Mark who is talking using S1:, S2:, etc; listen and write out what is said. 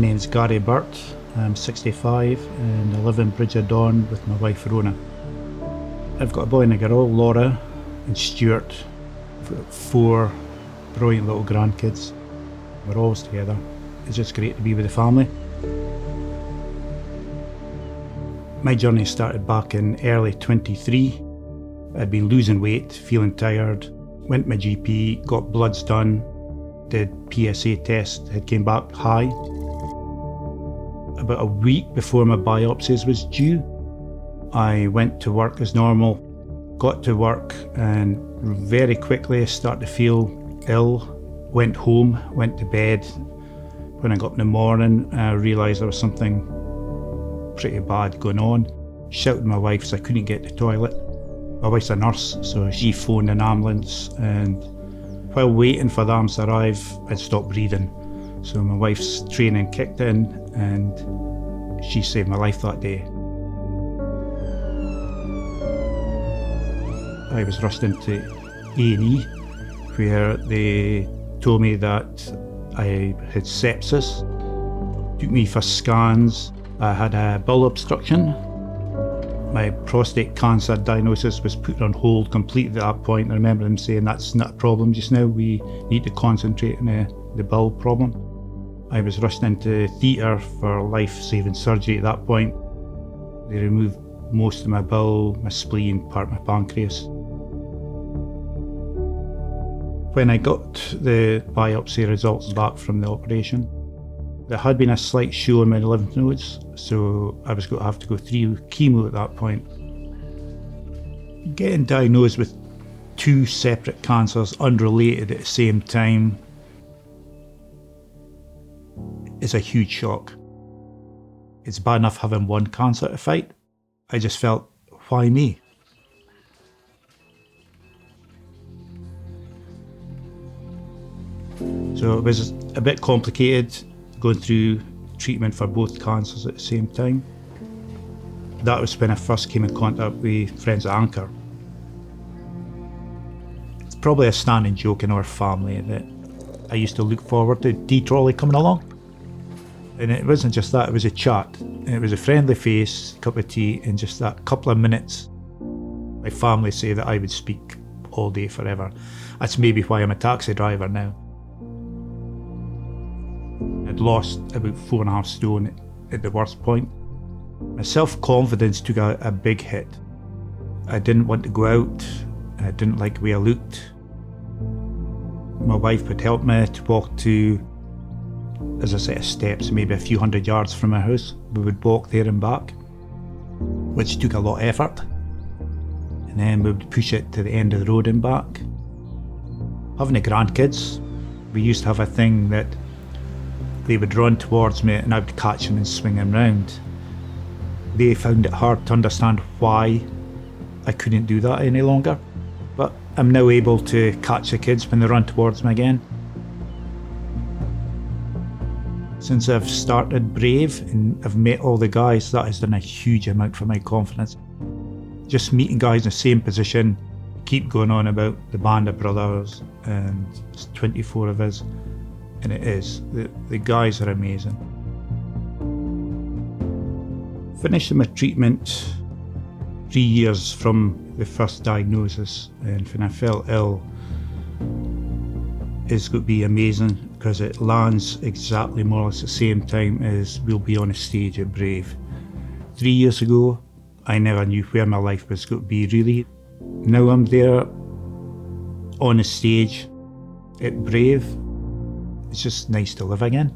S1: name's Gary Burt, I'm 65 and I live in Bridge of Dawn with my wife Rona. I've got a boy and a girl, Laura and Stuart. I've got 4 brilliant little grandkids. We're always together. It's just great to be with the family. My journey started back in early 23. I'd been losing weight, feeling tired, went to my GP, got bloods done, did PSA test, it came back high. About a week before my biopsies was due, I went to work as normal, got to work and very quickly I started to feel ill. Went home, went to bed. When I got up in the morning, I realised there was something pretty bad going on. Shouted to my wife so I couldn't get to the toilet. My wife's a nurse, so she phoned an ambulance, and while waiting for the ambulance to arrive, I'd stopped breathing. So my wife's training kicked in and she saved my life that day. I was rushed into A&E where they told me that I had sepsis. Took me for scans. I had a bowel obstruction. My prostate cancer diagnosis was put on hold completely at that point. I remember them saying that's not a problem just now, we need to concentrate on the bowel problem. I was rushed into theatre for life-saving surgery at that point. They removed most of my bowel, my spleen, part of my pancreas. When I got the biopsy results back from the operation, there had been a slight show in my lymph nodes, so I was going to have to go through chemo at that point. Getting diagnosed with 2 separate cancers unrelated at the same time is a huge shock. It's bad enough having one cancer to fight. I just felt, why me? So it was a bit complicated going through treatment for both cancers at the same time. That was when I first came in contact with friends at Anchor. It's probably a standing joke in our family that I used to look forward to D-Trolley coming along. And it wasn't just that, it was a chat. It was a friendly face, cup of tea, and just that couple of minutes. My family say that I would speak all day forever. That's maybe why I'm a taxi driver now. I'd lost about 4.5 stone at the worst point. My self-confidence took a big hit. I didn't want to go out. I didn't like the way I looked. My wife would help me to walk to, as a set of steps, maybe a few hundred yards from my house. We would walk there and back, which took a lot of effort. And then we would push it to the end of the road and back. Having the grandkids, we used to have a thing that they would run towards me and I would catch them and swing them round. They found it hard to understand why I couldn't do that any longer. But I'm now able to catch the kids when they run towards me again. Since I've started Brave and I've met all the guys, that has done a huge amount for my confidence. Just meeting guys in the same position, keep going on about the band of brothers, and it's 24 of us. And it is. The guys are amazing. Finished my treatment 3 years from the first diagnosis, and when I fell ill, it's going to be amazing because it lands exactly more or less the same time as we'll be on a stage at Brave. 3 years ago, I never knew where my life was going to be really. Now I'm there on a stage at Brave. It's just nice to live again.